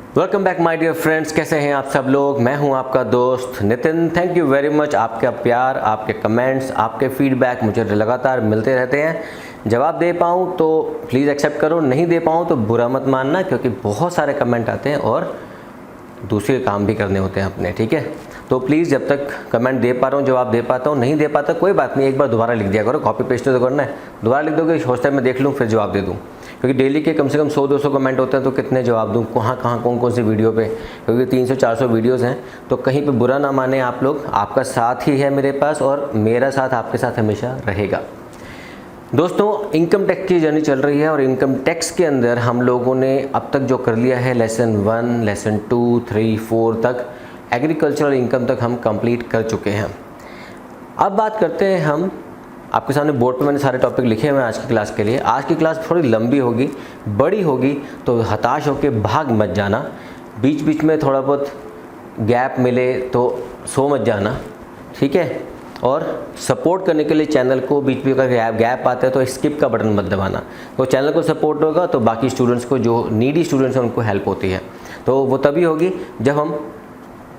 Welcome back my dear friends, कैसे हैं आप सब लोग। मैं हूं आपका दोस्त Nitin. Thank you very much. आपका प्यार, आपके कमेंट्स, आपके फीडबैक मुझे लगातार मिलते रहते हैं। जवाब दे पाऊं तो प्लीज़ एक्सेप्ट करो, नहीं दे पाऊं तो बुरा मत मानना, क्योंकि बहुत सारे कमेंट आते हैं और दूसरे काम भी करने होते हैं अपने, ठीक है। तो प्लीज़ जब तक कमेंट दे पा रहा हूँ, जवाब दे पाता हूँ, नहीं दे पाता कोई बात नहीं, एक बार दोबारा लिख दिया करो। कॉपी पेस्ट तो करना है, दोबारा लिख दोगे, हॉस्टल में देख लूँ फिर जवाब दे दूँ, क्योंकि डेली के कम से कम 100-200 कमेंट होते हैं, तो कितने जवाब दूँ, कहाँ कौन सी वीडियो पे, क्योंकि 300-400 वीडियोज़ हैं। तो कहीं पे बुरा ना माने आप लोग, आपका साथ ही है मेरे पास और मेरा साथ आपके साथ हमेशा रहेगा। दोस्तों, इनकम टैक्स की जर्नी चल रही है और इनकम टैक्स के अंदर हम लोगों ने अब तक जो कर लिया है, लेसन 1, लेसन 2, 3, 4 तक, एग्रीकल्चरल इनकम तक हम कंप्लीट कर चुके हैं। अब बात करते हैं हम, आपके सामने बोर्ड पे मैंने सारे टॉपिक लिखे हुए हैं आज की क्लास के लिए। आज की क्लास थोड़ी लंबी होगी, बड़ी होगी, तो हताश होकर भाग मत जाना। बीच बीच में थोड़ा बहुत गैप मिले तो सो मत जाना, ठीक है। और सपोर्ट करने के लिए चैनल को बीच बीच का गैप आता है तो स्किप का बटन मत दबाना। तो चैनल को सपोर्ट होगा तो बाकी स्टूडेंट्स को, जो नीडी स्टूडेंट्स हैं, उनको हेल्प होती है। तो वो तभी होगी जब हम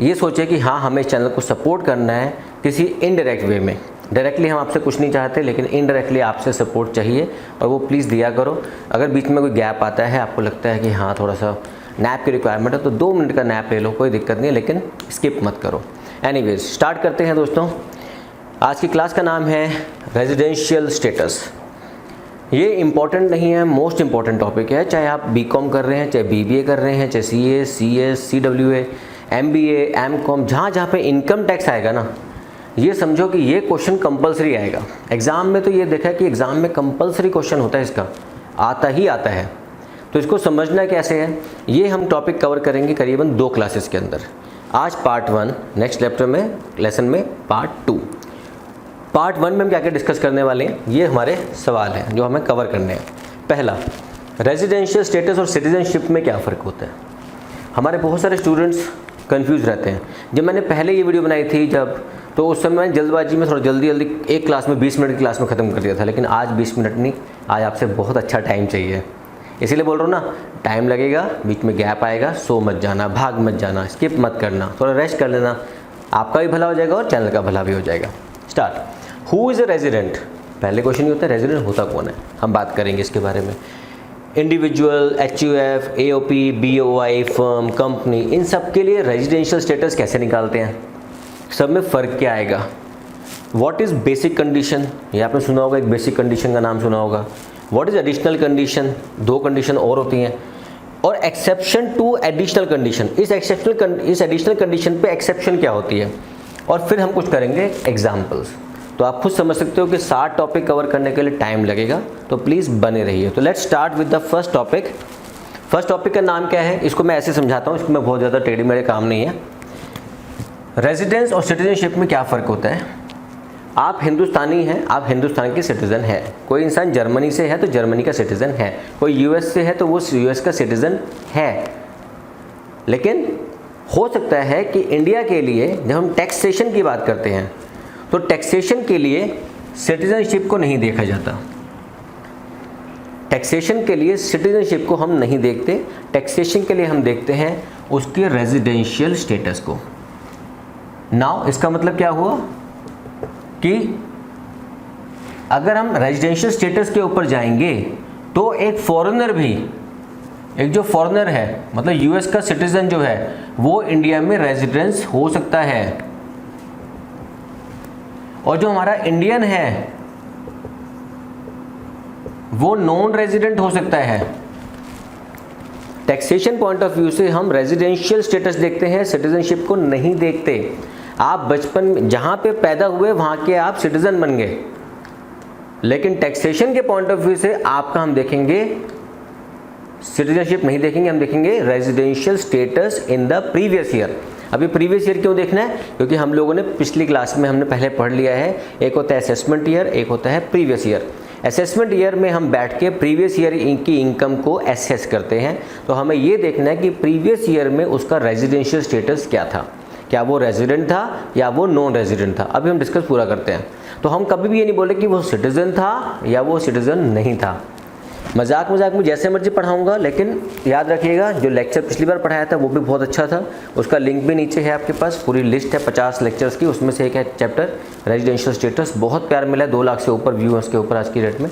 ये सोचें कि हाँ, हमें इस चैनल को सपोर्ट करना है किसी इनडायरेक्ट वे में। डायरेक्टली हम आपसे कुछ नहीं चाहते, लेकिन इनडायरेक्टली आपसे सपोर्ट चाहिए और वो प्लीज़ दिया करो। अगर बीच में कोई गैप आता है, आपको लगता है कि हाँ थोड़ा सा नैप की रिक्वायरमेंट है, तो 2 मिनट का नैप ले लो, कोई दिक्कत नहीं है, लेकिन स्किप मत करो। एनीवेज, स्टार्ट करते हैं दोस्तों। आज की क्लास का नाम है रेजिडेंशियल स्टेटस। ये इम्पॉर्टेंट नहीं है, मोस्ट इम्पॉर्टेंट टॉपिक है। चाहे आप बीकॉम कर रहे हैं, चाहे बीबीए कर रहे हैं, चाहे CA, CS, CWA, MBA, MCom, जहाँ पे इनकम टैक्स आएगा ना, ये समझो कि ये क्वेश्चन कंपलसरी आएगा एग्ज़ाम में। तो ये देखा कि एग्ज़ाम में कंपलसरी क्वेश्चन होता है, इसका आता ही आता है। तो इसको समझना कैसे है, ये हम टॉपिक कवर करेंगे करीबन 2 क्लासेस के अंदर। आज पार्ट 1, नेक्स्ट लेक्चर में, लेसन में पार्ट 2। पार्ट 1 में हम क्या क्या डिस्कस करने वाले हैं, ये हमारे सवाल हैं जो हमें कवर करने हैं। पहला, रेजिडेंशियल स्टेटस और सिटीजनशिप में क्या फ़र्क होता है। हमारे बहुत सारे स्टूडेंट्स कंफ्यूज रहते हैं। जब मैंने पहले ये वीडियो बनाई थी तो उस समय मैंने जल्दबाजी में थोड़ा जल्दी एक क्लास में 20 मिनट की क्लास में ख़त्म कर दिया था, लेकिन आज 20 मिनट नहीं, आज आपसे बहुत अच्छा टाइम चाहिए। इसीलिए बोल रहा हूँ ना, टाइम लगेगा, बीच में गैप आएगा, सो मत जाना, भाग मत जाना, स्किप मत करना, थोड़ा रेस्ट कर लेना, आपका भी भला हो जाएगा और चैनल का भला भी हो जाएगा। Start. Who is a resident. पहले क्वेश्चन ये होता है, रेजिडेंट होता कौन है, हम बात करेंगे इसके बारे में। Individual, HUF, AOP, BOI, firm, company, इन सब के लिए रेजिडेंशियल स्टेटस कैसे निकालते हैं, सब में फ़र्क क्या आएगा। व्हाट इज़ बेसिक कंडीशन, ये आपने सुना होगा, एक बेसिक कंडीशन का नाम सुना होगा। What is additional condition, 2 condition और होती हैं। और एक्सेप्शन टू एडिशनल कंडीशन, इस एडिशनल कंडीशन पे एक्सेप्शन क्या होती है। और फिर हम कुछ करेंगे एग्जाम्पल्स। तो आप खुद समझ सकते हो कि 7 टॉपिक कवर करने के लिए टाइम लगेगा, तो प्लीज़ बने रहिए। तो let's start with the first topic. First topic का नाम क्या है, इसको मैं ऐसे समझाता हूँ, इसमें बहुत ज़्यादा टेढ़ी मेढ़े काम नहीं है। रेजिडेंस और सिटीजनशिप में क्या फ़र्क होता है। आप हिंदुस्तानी हैं, आप हिंदुस्तान के सिटीज़न हैं। कोई इंसान जर्मनी से है तो जर्मनी का सिटीज़न है, कोई यूएस से है तो वो यूएस का सिटीज़न है। लेकिन हो सकता है कि इंडिया के लिए जब हम टैक्सेशन की बात करते हैं तो टैक्सेशन के लिए सिटीजनशिप को नहीं देखा जाता। टैक्सेशन के लिए सिटीजनशिप को हम नहीं देखते, टैक्सेशन के लिए हम देखते हैं उसके रेजिडेंशियल स्टेटस को। नाउ इसका मतलब क्या हुआ कि अगर हम रेजिडेंशियल स्टेटस के ऊपर जाएंगे तो एक फॉरेनर भी, एक जो फॉरेनर है, मतलब यूएस का सिटीजन जो है, वो इंडिया में रेजिडेंस हो सकता है। और जो हमारा इंडियन है वो नॉन रेजिडेंट हो सकता है। टैक्सेशन पॉइंट ऑफ व्यू से हम रेजिडेंशियल स्टेटस देखते हैं, सिटीजनशिप को नहीं देखते। आप बचपन में जहां पे पैदा हुए वहां के आप सिटीजन बन गए, लेकिन टैक्सेशन के पॉइंट ऑफ व्यू से आपका हम देखेंगे सिटीजनशिप नहीं देखेंगे, हम देखेंगे residential status in the previous year. अभी प्रीवियस ईयर क्यों देखना है, क्योंकि हम लोगों ने पिछली क्लास में हमने पहले पढ़ लिया है, एक होता है असेसमेंट ईयर, एक होता है प्रीवियस ईयर। असेसमेंट ईयर में हम बैठ के प्रीवियस ईयर की इनकम को एसेस करते हैं, तो हमें ये देखना है कि प्रीवियस ईयर में उसका रेजिडेंशियल स्टेटस क्या था, क्या वो रेजिडेंट था या वो नॉन रेजिडेंट था। अभी हम डिस्कस पूरा करते हैं। तो हम कभी भी ये नहीं बोले कि वो सिटीज़न था या वो सिटीज़न नहीं था। मजाक में जैसे मर्जी पढ़ाऊंगा, लेकिन याद रखिएगा जो लेक्चर पिछली बार पढ़ाया था वो भी बहुत अच्छा था, उसका लिंक भी नीचे है आपके पास, पूरी लिस्ट है 50 लेक्चर्स की, उसमें से एक है चैप्टर रेजिडेंशियल स्टेटस, बहुत प्यार मिला है, 2 लाख से ऊपर व्यूअर्स के ऊपर आज की डेट में,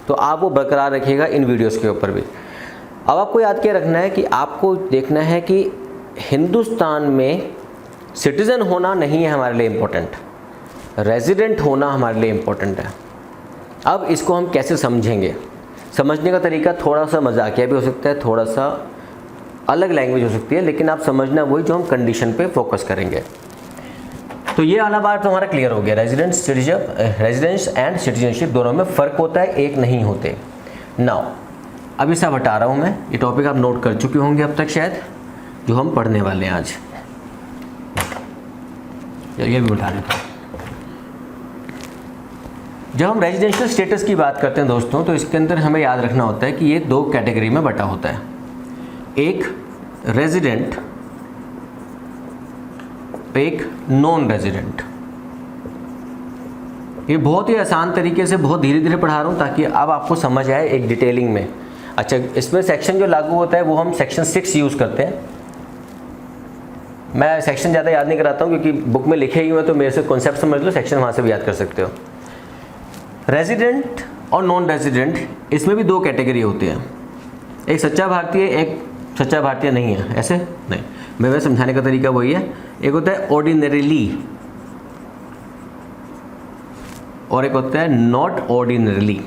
तो आप वो बरकरार रखिएगा इन वीडियोज़ के ऊपर भी। अब आपको याद क्या रखना है कि आपको देखना है कि हिंदुस्तान में सिटीज़न होना नहीं है हमारे लिए इम्पोर्टेंट, रेजिडेंट होना हमारे लिए इम्पोर्टेंट है। अब इसको हम कैसे समझेंगे? समझने का तरीका थोड़ा सा मजाकिया भी हो सकता है, थोड़ा सा अलग लैंग्वेज हो सकती है, लेकिन आप समझना वही जो हम कंडीशन पे फोकस करेंगे। तो ये वाला बात तो हमारा क्लियर हो गया, रेजिडेंस एंड सिटीजनशिप दोनों में फ़र्क होता है, एक नहीं होते। नाउ अभी सब हटा रहा हूँ मैं, ये टॉपिक आप नोट कर चुके होंगे अब तक शायद, जो हम पढ़ने वाले हैं आज। ये भी उठा देता हूँ। जब हम रेजिडेंशियल स्टेटस की बात करते हैं दोस्तों, तो इसके अंदर हमें याद रखना होता है कि ये 2 कैटेगरी में बटा होता है, एक रेजिडेंट, एक नॉन रेजिडेंट। ये बहुत ही आसान तरीके से बहुत धीरे धीरे पढ़ा रहा हूँ ताकि अब आपको समझ आए एक डिटेलिंग में। अच्छा, इसमें सेक्शन जो लागू होता है वो हम सेक्शन 6 यूज़ करते हैं। मैं सेक्शन ज़्यादा याद नहीं कराता हूँ क्योंकि बुक में लिखे ही हुए, तो मेरे से कॉन्सेप्ट समझ लो, सेक्शन वहाँ से भी याद कर सकते हो। रेजिडेंट और नॉन रेजिडेंट, इसमें भी 2 कैटेगरी होती है, एक सच्चा भारतीय, एक सच्चा भारतीय नहीं है, ऐसे नहीं, मैं समझाने का तरीका वही है। एक होता है ऑर्डिनरीली और एक होता है नॉट ऑर्डिनरीली।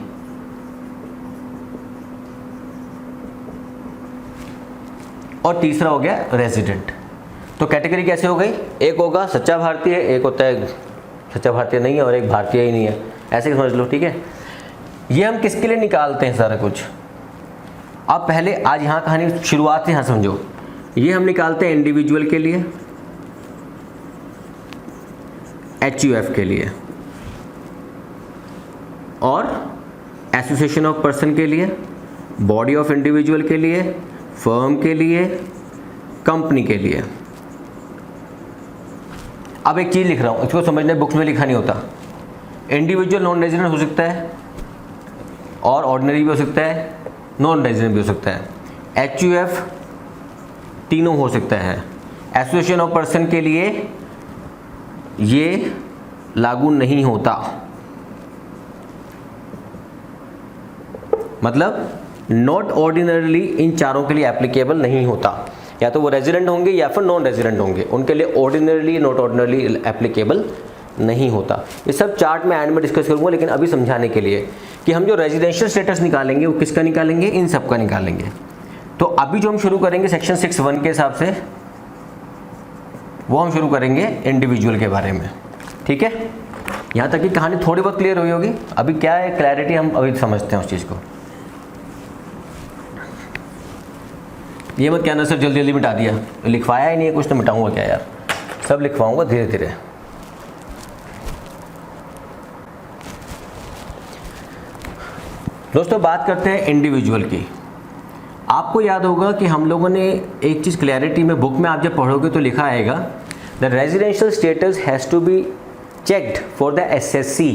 और तीसरा हो गया रेजिडेंट। तो कैटेगरी कैसे हो गई? एक होगा सच्चा भारतीय, एक होता है सच्चा भारतीय नहीं है और एक भारतीय ही नहीं है, ऐसे समझ लो, ठीक है। ये हम किसके लिए निकालते हैं सारा कुछ? अब पहले आज यहाँ कहानी शुरुआत से यहाँ समझो। ये हम निकालते हैं इंडिविजुअल के लिए, HUF के लिए, और एसोसिएशन ऑफ पर्सन के लिए, बॉडी ऑफ इंडिविजुअल के लिए, फर्म के लिए, कंपनी के लिए। अब एक चीज़ लिख रहा हूँ, इसको समझने बुक्स में लिखा नहीं होता। इंडिविजुअल नॉन रेजिडेंट हो सकता है और ऑर्डिनरी भी हो सकता है, नॉन रेजिडेंट भी हो सकता है। HUF तीनों हो सकता है। एसोसिएशन ऑफ पर्सन के लिए ये लागू नहीं होता, मतलब नॉट ऑर्डिनरली इन चारों के लिए एप्लीकेबल नहीं होता। या तो वो रेजिडेंट होंगे या फिर नॉन रेजिडेंट होंगे, उनके लिए ऑर्डिनरली नॉट ऑर्डिनरली एप्लीकेबल नहीं होता। ये सब चार्ट में एंड में डिस्कस करूंगा, लेकिन अभी समझाने के लिए कि हम जो रेजिडेंशियल स्टेटस निकालेंगे वो किसका निकालेंगे? इन सब का निकालेंगे। तो अभी जो हम शुरू करेंगे सेक्शन 6(1) के हिसाब से, वो हम शुरू करेंगे इंडिविजुअल के बारे में, ठीक है। यहाँ तक की कहानी थोड़ी बहुत क्लियर हुई होगी। अभी क्या है क्लैरिटी, हम अभी समझते हैं उस चीज़ को। ये मत कहना सर जल्दी जल्दी मिटा दिया, लिखवाया ही नहीं है कुछ, तो मिटाऊंगा क्या यार, सब लिखवाऊंगा धीरे धीरे। दोस्तों बात करते हैं इंडिविजुअल की। आपको याद होगा कि हम लोगों ने एक चीज़ क्लैरिटी में, बुक में आप जब पढ़ोगे तो लिखा आएगा, the residential status has to be checked for the SSC।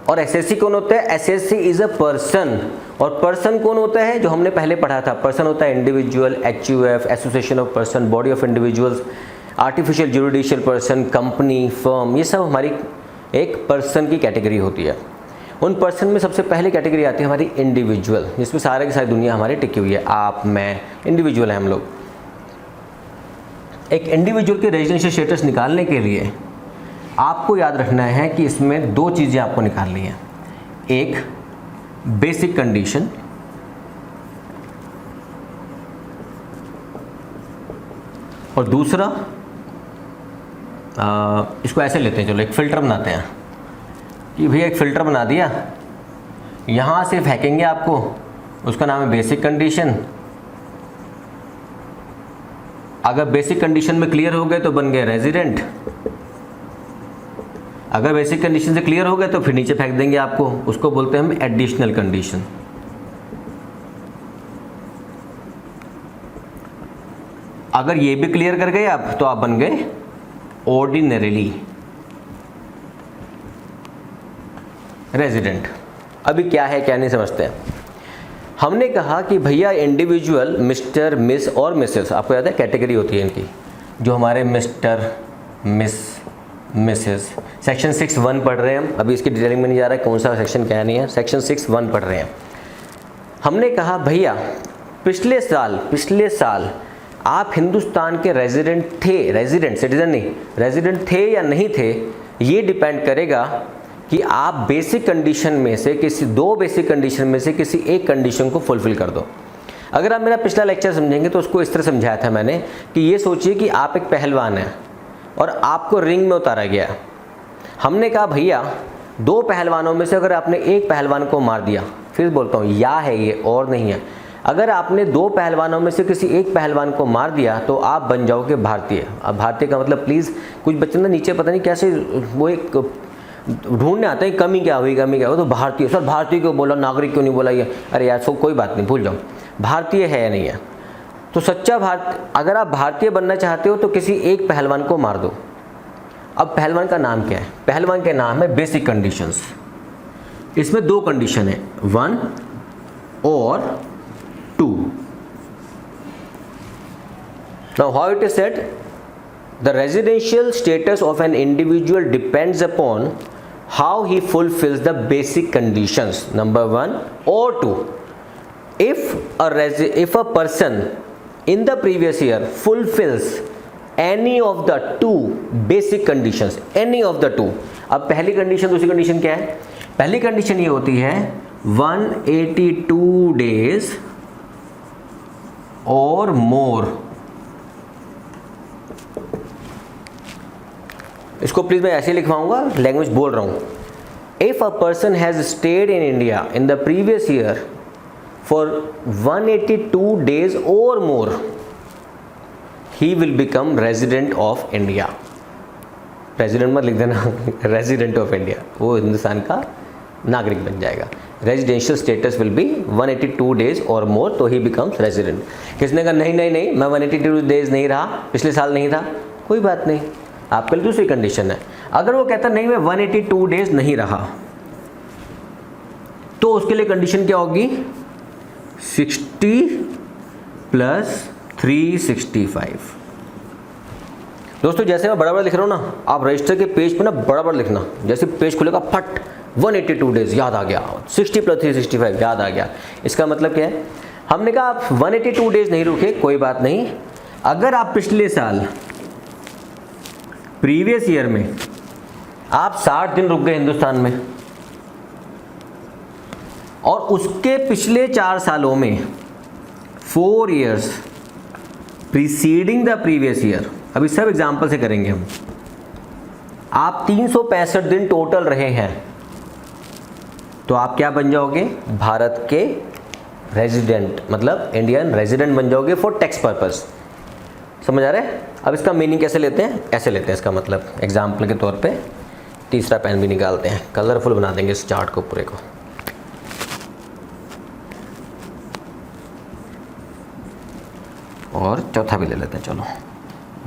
और SSC कौन होता है? SSC is a person. और पर्सन कौन होता है? जो हमने पहले पढ़ा था, पर्सन होता है individual, HUF, association of person, body of individuals, artificial judicial person, company, firm, ये सब हमारी एक पर्सन की कैटेगरी होती है। उन पर्सन में सबसे पहले कैटेगरी आती है हमारी इंडिविजुअल, जिसमें सारे की सारी दुनिया हमारी टिकी हुई है, आप, मैं, इंडिविजुअल है हम लोग। एक इंडिविजुअल के रेजिडेंशियल स्टेटस निकालने के लिए आपको याद रखना है कि इसमें 2 चीज़ें आपको निकालनी है, एक बेसिक कंडीशन और दूसरा इसको ऐसे लेते हैं, चलो एक फ़िल्टर बनाते हैं कि भैया एक फ़िल्टर बना दिया, यहाँ से फेंकेंगे आपको, उसका नाम है बेसिक कंडीशन। अगर बेसिक कंडीशन में क्लियर हो गए तो बन गए रेजिडेंट, अगर बेसिक कंडीशन से क्लियर हो गए तो फिर नीचे फेंक देंगे आपको, उसको बोलते हैं हम एडिशनल कंडीशन। अगर ये भी क्लियर कर गए आप तो आप बन गए ऑर्डिनरीली रेजिडेंट। अभी क्या है क्या नहीं समझते हैं। हमने कहा कि भैया इंडिविजुअल मिस्टर, मिस और मिसेस, आपको याद है कैटेगरी होती है इनकी, जो हमारे मिस्टर, मिस, मिसेस, सेक्शन 6(1) पढ़ रहे हैं हम, अभी इसकी डिटेलिंग में नहीं जा रहा है कौन सा सेक्शन क्या नहीं है, सेक्शन 6(1) पढ़ रहे हैं। हमने कहा भैया पिछले साल आप हिंदुस्तान के रेजिडेंट थे, रेजिडेंट सिटीजन नहीं, रेजिडेंट थे या नहीं थे, ये डिपेंड करेगा कि आप बेसिक कंडीशन में से किसी 2 बेसिक कंडीशन में से किसी एक कंडीशन को फुलफिल कर दो। अगर आप मेरा पिछला लेक्चर समझेंगे तो उसको इस तरह समझाया था मैंने कि ये सोचिए कि आप एक पहलवान हैं और आपको रिंग में उतारा गया। हमने कहा भैया 2 पहलवानों में से अगर आपने एक पहलवान को मार दिया, फिर बोलता हूँ या है ये और नहीं है, अगर आपने 2 पहलवानों में से किसी एक पहलवान को मार दिया तो आप बन जाओगे भारतीय। अब भारतीय का मतलब प्लीज़, कुछ बच्चे ना नीचे पता नहीं कैसे वो एक ढूंढने आते हैं कमी क्या हुई, तो भारतीय, सर भारतीय क्यों बोला, नागरिक क्यों नहीं बोला ये, अरे यार सो कोई बात नहीं, भूल जाओ, भारतीय है या नहीं है। तो सच्चा अगर आप भारतीय बनना चाहते हो तो किसी एक पहलवान को मार दो। अब पहलवान का नाम क्या है? पहलवान का नाम है बेसिक कंडीशंस। इसमें 2 कंडीशन है, 1 और 2। Now how it is said? The residential status of an individual depends upon how he fulfills the basic conditions, number 1 or 2. If a person in the previous year fulfills any of the 2 basic conditions, any of the 2, अब पहली condition दूसरी condition क्या है? पहली condition ये होती है 182 days और मोर। इसको प्लीज मैं ऐसे लिखवाऊंगा, लैंग्वेज बोल रहा हूं। If a person has stayed in India in the previous year for 182 days और more, he will become resident of India. Resident मत लिख देना, रेजिडेंट ऑफ इंडिया, वो हिंदुस्तान का नागरिक बन जाएगा। Residential status will be 182 days और मोर, तो ही बिकम्स रेजिडेंट। किसने कहा नहीं नहीं नहीं मैं 182 days नहीं रहा, पिछले साल नहीं था, कोई बात नहीं, आपके लिए दूसरी कंडीशन है। अगर वो कहता नहीं मैं 182 days नहीं रहा, तो उसके लिए कंडीशन क्या होगी? 60 + 365। दोस्तों जैसे मैं बड़ा बड़ा लिख रहा हूँ ना, आप रजिस्टर के पेज पे ना बड़ा बड़ा लिखना, जैसे पेज खुलेगा फट 182 days याद आ गया, 60 + 365 याद आ गया। इसका मतलब क्या है? हमने कहा आप 182 days नहीं रुके, कोई बात नहीं। अगर आप पिछले साल प्रीवियस ईयर में आप 60 दिन रुक गए हिंदुस्तान में, और उसके पिछले 4 सालों में 4 years preceding the previous year, अभी सब एग्जाम्पल से करेंगे हम, आप 365 दिन टोटल रहे हैं, तो आप क्या बन जाओगे? भारत के रेजिडेंट, मतलब इंडियन रेजिडेंट बन जाओगे फॉर टैक्स पर्पस। समझ आ रहा है? अब इसका मीनिंग कैसे लेते हैं? ऐसे लेते हैं इसका मतलब, एग्जाम्पल के तौर पे तीसरा पेन भी निकालते हैं, कलरफुल बना देंगे इस चार्ट को पूरे को। और चौथा भी ले लेते हैं, चलो,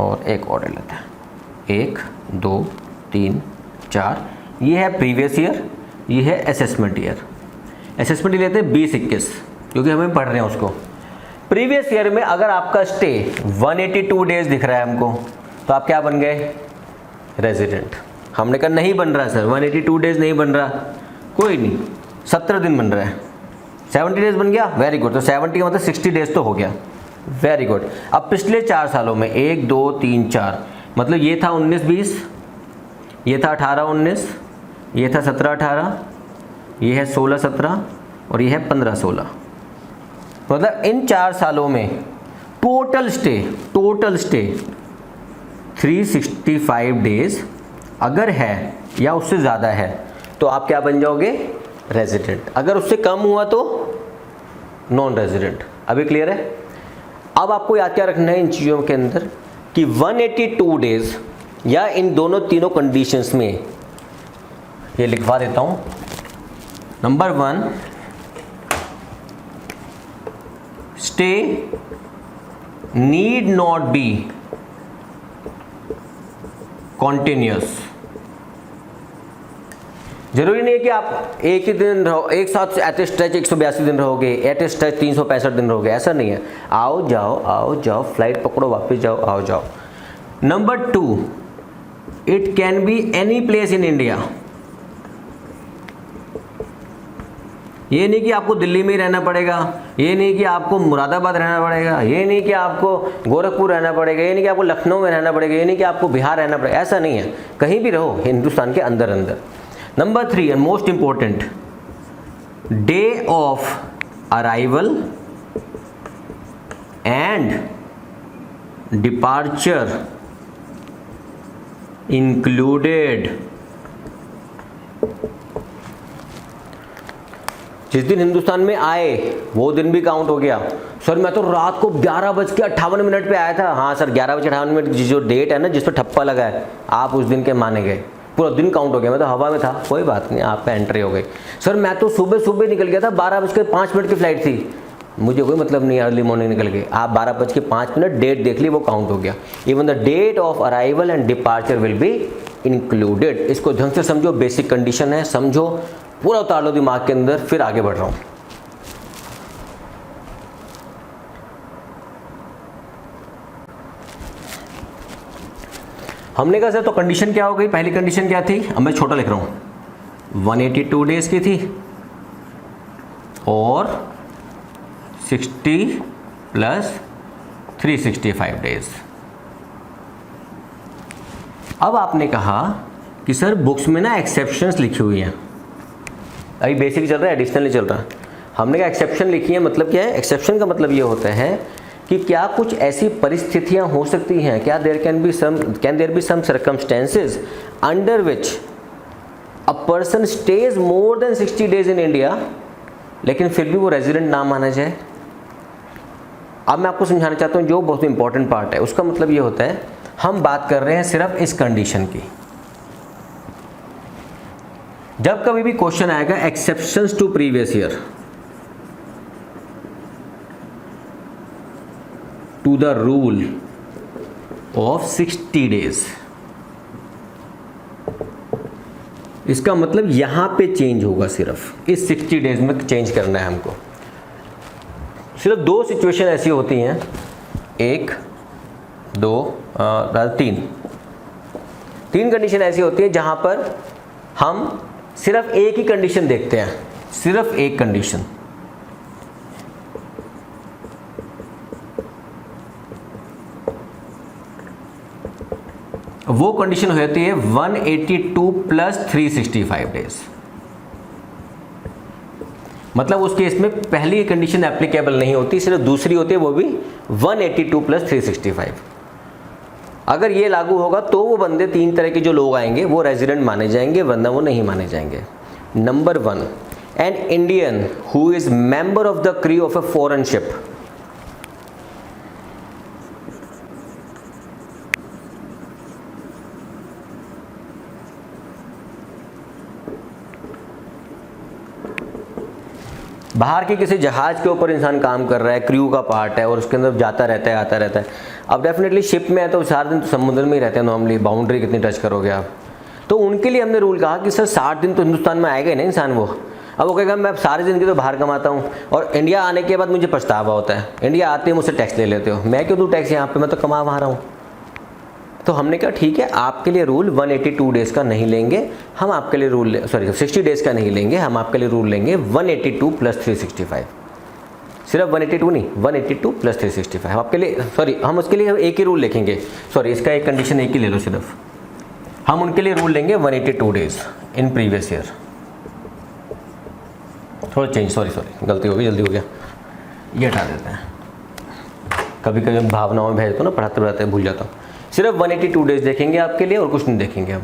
और एक और ले लेते हैं, 1 2 3 4। ये है प्रीवियस ईयर, ये है असेसमेंट ईयर। असेसमेंट ईयर लेते हैं 20-21, क्योंकि हमें पढ़ रहे हैं उसको। प्रीवियस ईयर में अगर आपका स्टे 182 days दिख रहा है हमको, तो आप क्या बन गए? रेजिडेंट। हमने कहा नहीं बन रहा सर, 182 days नहीं बन रहा, कोई नहीं, 17 दिन बन रहा है, 70 days बन गया, वेरी गुड। तो 70 का मतलब 60 days तो हो गया, वेरी गुड। अब पिछले 4 सालों में 1 2 3 4, मतलब ये था 19-20, ये था 18-19, ये था 17-18, ये है 16-17 और ये है 15-16। मतलब इन 4 सालों में टोटल स्टे 365 days अगर है या उससे ज़्यादा है, तो आप क्या बन जाओगे? रेजिडेंट। अगर उससे कम हुआ तो नॉन रेजिडेंट। अभी क्लियर है? अब आपको याद क्या रखना है इन चीज़ों के अंदर कि 182 days या इन दोनों तीनों कंडीशंस में, ये लिखवा देता हूँ। Number 1, stay need not be continuous. जरूरी नहीं है कि आप एक ही दिन रहो, एक साथ एट स्ट्रेच 182 दिन रहोगे, एट स्ट्रेच 365 दिन रहोगे, ऐसा नहीं है। आओ जाओ, फ्लाइट पकड़ो, वापस जाओ, आओ जाओ। Number 2, it can be any place in India. ये नहीं कि आपको दिल्ली में ही रहना पड़ेगा, ये नहीं कि आपको मुरादाबाद रहना पड़ेगा, ये नहीं कि आपको गोरखपुर रहना पड़ेगा, ये नहीं कि आपको लखनऊ में रहना पड़ेगा, ये नहीं कि आपको बिहार रहना पड़ेगा, ऐसा नहीं है। कहीं भी रहो हिंदुस्तान के अंदर अंदर। Number 3 and most important, day of arrival and departure included. जिस दिन हिंदुस्तान में आए वो दिन भी काउंट हो गया। सर मैं तो रात को 11:58 पे आया था। हाँ सर, 11:58 जो डेट है ना, जिस पर ठप्पा लगा है, आप उस दिन के माने गए, पूरा दिन काउंट हो गया। मैं तो हवा में था, कोई बात नहीं, आपका एंट्री हो गई। सर मैं तो सुबह निकल गया था, 12:05 की फ़्लाइट थी, मुझे कोई मतलब नहीं, अर्ली मॉर्निंग निकल गई। आप 12:05 डेट देख ली, वो काउंट हो गया। Even the date of arrival and departure will be included. इसको ढंग से समझो, बेसिक कंडीशन है, समझो, पूरा उतार लो दिमाग के अंदर, फिर आगे बढ़ रहा हूं। हमने कहा सर तो कंडीशन क्या हो गई? पहली कंडीशन क्या थी? अब मैं छोटा लिख रहा हूं, 182 डेज की थी और 60 प्लस 365 डेज। अब आपने कहा कि सर बुक्स में ना एक्सेप्शंस लिखी हुई हैं, अभी बेसिक चल रहा है, एडिशनल नहीं चल रहा। हमने कहा एक्सेप्शन लिखी है, मतलब क्या है? एक्सेप्शन का मतलब ये होता है कि क्या कुछ ऐसी परिस्थितियां हो सकती हैं, क्या can there be some circumstances under which a person stays more than 60 days in India, लेकिन फिर भी वो रेजिडेंट ना माना जाए। अब मैं आपको समझाना चाहता हूँ जो बहुत इंपॉर्टेंट पार्ट है, उसका मतलब ये होता है, हम बात कर रहे हैं सिर्फ इस कंडीशन की। जब कभी भी क्वेश्चन आएगा exceptions to previous year, to the rule of 60 days, इसका मतलब यहां पे चेंज होगा, सिर्फ इस 60 डेज में चेंज करना है हमको। सिर्फ 2 सिचुएशन ऐसी होती हैं, 1 2 3 कंडीशन ऐसी होती है जहां पर हम सिर्फ एक ही कंडीशन देखते हैं, सिर्फ एक कंडीशन। वो कंडीशन होती है 182 प्लस 365 डेज। मतलब उस केस में पहली कंडीशन एप्लीकेबल नहीं होती, सिर्फ दूसरी होती है, वो भी 182 प्लस 365। अगर ये लागू होगा तो वो बंदे 3 तरह के जो लोग आएंगे वो रेजिडेंट माने जाएंगे, वरना वो नहीं माने जाएंगे। Number 1, an Indian who is member of the crew of a foreign ship. बाहर के किसी जहाज के ऊपर इंसान काम कर रहा है, क्रू का पार्ट है और उसके अंदर जाता रहता है, आता रहता है। अब डेफिनेटली शिप में है तो सारा दिन तो समुद्र में ही रहते हैं नॉर्मली, बाउंड्री कितनी टच करोगे आप। तो उनके लिए हमने रूल कहा कि सर 60 दिन तो हिंदुस्तान में आएगा ही ना इंसान वो। अब वो कहेगा मैं सारी ज़िंदगी तो बाहर कमाता हूँ और इंडिया आने के बाद मुझे पछतावा होता है, इंडिया आते ही मुझसे टैक्स ले लेते हो, मैं क्यों दूँ टैक्स यहाँ पे, मैं तो कमा वहाँ रहा हूँ। तो हमने कहा ठीक है, आपके लिए रूल 182 डेज़ का नहीं लेंगे हम, आपके लिए रूल 60 डेज़ का नहीं लेंगे हम, आपके लिए रूल लेंगे 182 प्लस 365। सिर्फ 182 नहीं, 182 प्लस 365 आपके लिए। सॉरी, हम उसके लिए एक ही रूल लिखेंगे, सॉरी इसका एक कंडीशन एक ही ले लो, सिर्फ हम उनके लिए रूल लेंगे 182 डेज़ इन प्रीवियस ईयर। थोड़ा चेंज, सॉरी गलती हो गई, जल्दी हो गया, ये हटा देते हैं। कभी कभी भावनाओं में भेज दो ना, पढ़ाते पढ़ाते भूल जाता हूँ। सिर्फ 182 डेज देखेंगे आपके लिए और कुछ नहीं देखेंगे हम।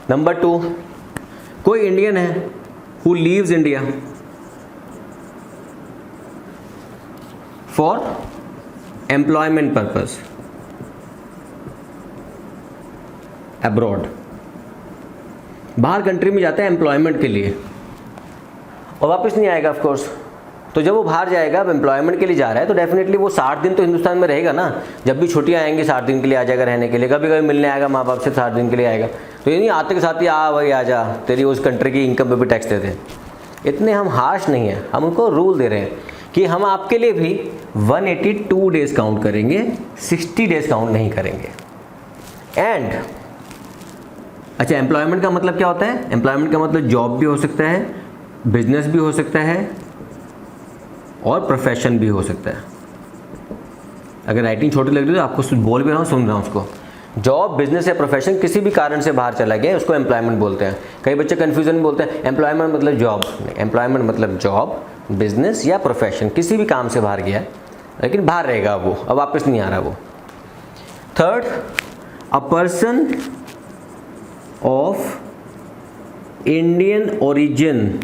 नंबर 2, कोई इंडियन है who leaves India for employment purpose abroad, बाहर कंट्री में जाता है एम्प्लॉयमेंट के लिए और वापस नहीं आएगा ऑफ कोर्स। तो जब वो बाहर जाएगा, अब एम्प्लॉयमेंट के लिए जा रहा है, तो डेफिनेटली वो 60 दिन तो हिंदुस्तान में रहेगा ना। जब भी छुट्टियां आएंगी 60 दिन के लिए आ जाएगा रहने के लिए, कभी कभी मिलने आएगा माँ बाप से, 60 दिन के लिए आएगा। तो ये नहीं आते के साथ ही आ भाई आ जा, तेरी उस कंट्री की इनकम पे भी टैक्स देते हैं। इतने हम हार्श नहीं हैं, हम उनको रूल दे रहे हैं कि हम आपके लिए भी 182 डेज काउंट करेंगे, 60 डेज काउंट नहीं करेंगे। एंड अच्छा, एम्प्लॉयमेंट का मतलब क्या होता है? एम्प्लॉयमेंट का मतलब जॉब भी हो सकता है, बिजनेस भी हो सकता है और प्रोफेशन भी हो सकता है। अगर राइटिंग छोटी लग रही है तो आपको बोल भी रहा हूँ, सुन रहा हूँ उसको। जॉब, बिजनेस या प्रोफेशन किसी भी कारण से बाहर चला गया उसको एम्प्लॉयमेंट बोलते हैं। कई बच्चे कन्फ्यूजन में बोलते हैं एम्प्लॉयमेंट मतलब जॉब, नहीं, एम्प्लॉयमेंट मतलब जॉब, बिजनेस या प्रोफेशन, किसी भी काम से बाहर गया लेकिन बाहर रहेगा वो, अब वापस नहीं आ रहा वो। Third, a person of Indian origin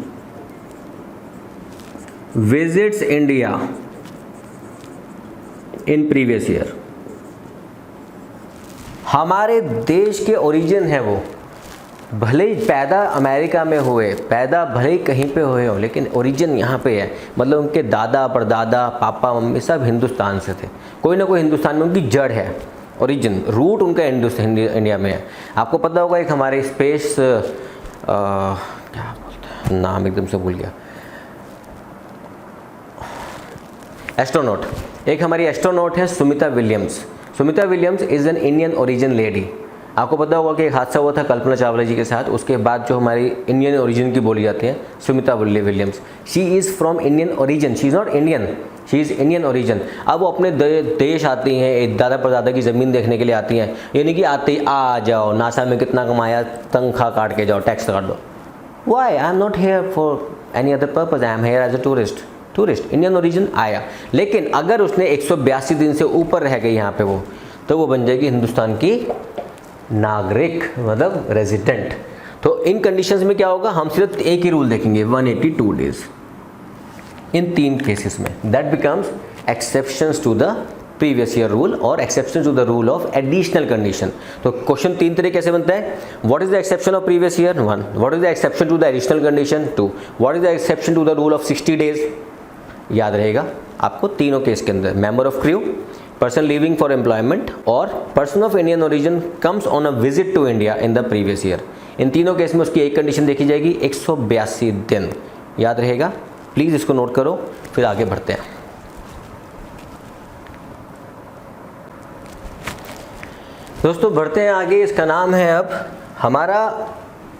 visits India in previous year. हमारे देश के ओरिजिन है वो, भले ही पैदा अमेरिका में हुए, पैदा भले ही कहीं पे हुए हो, लेकिन ओरिजिन यहाँ पे है। मतलब उनके दादा परदादा पापा मम्मी सब हिंदुस्तान से थे, कोई ना कोई हिंदुस्तान में उनकी जड़ है, ओरिजिन रूट उनका इंडिया में है। आपको पता होगा एक हमारे स्पेस क्या बोलते हैं, नाम एकदम से भूल गया, एस्ट्रोनॉट, एक हमारी एस्ट्रोनॉट है Sumita Williams. Sumita Williams is an Indian origin lady. आपको पता होगा कि एक हादसा हुआ था कल्पना चावला जी के साथ, उसके बाद जो हमारी इंडियन ओरिजिन की बोली जाती है Sumita Williams, she is from Indian origin, she is not Indian, she is Indian origin. अब वो अपने देश आती हैं, दादा परदादा की ज़मीन देखने के लिए आती हैं, यानी कि आते ही आ जाओ, नासा में कितना कमाया, तनख्वाह काट के जाओ, टैक्स काट दो। Why? I am not here for any other purpose, I am here as a tourist. Indian origin आया, लेकिन अगर उसने 182 दिन से ऊपर रह गई यहाँ पे वो, तो वो बन जाएगी हिंदुस्तान की नागरिक, मतलब रेजिडेंट। तो इन कंडीशंस में क्या होगा, हम सिर्फ एक ही रूल देखेंगे, 182 डेज इन 3 केसेस में। That becomes exceptions to the previous year rule और exception to the rule of additional condition. तो क्वेश्चन 3 तरह कैसे बनता है, what is the exception of previous year 1, what is the exception to the additional condition 2, what is the exception to the rule of 60 days. याद रहेगा आपको तीनों case के अंदर, member of crew, person living for employment और person of Indian origin comes on a visit to India in the previous year. इन तीनों case में उसकी एक कंडीशन देखी जाएगी, 182 दिन। याद रहेगा, प्लीज़ इसको नोट करो, फिर आगे बढ़ते हैं। दोस्तों बढ़ते हैं आगे। इसका नाम है, अब हमारा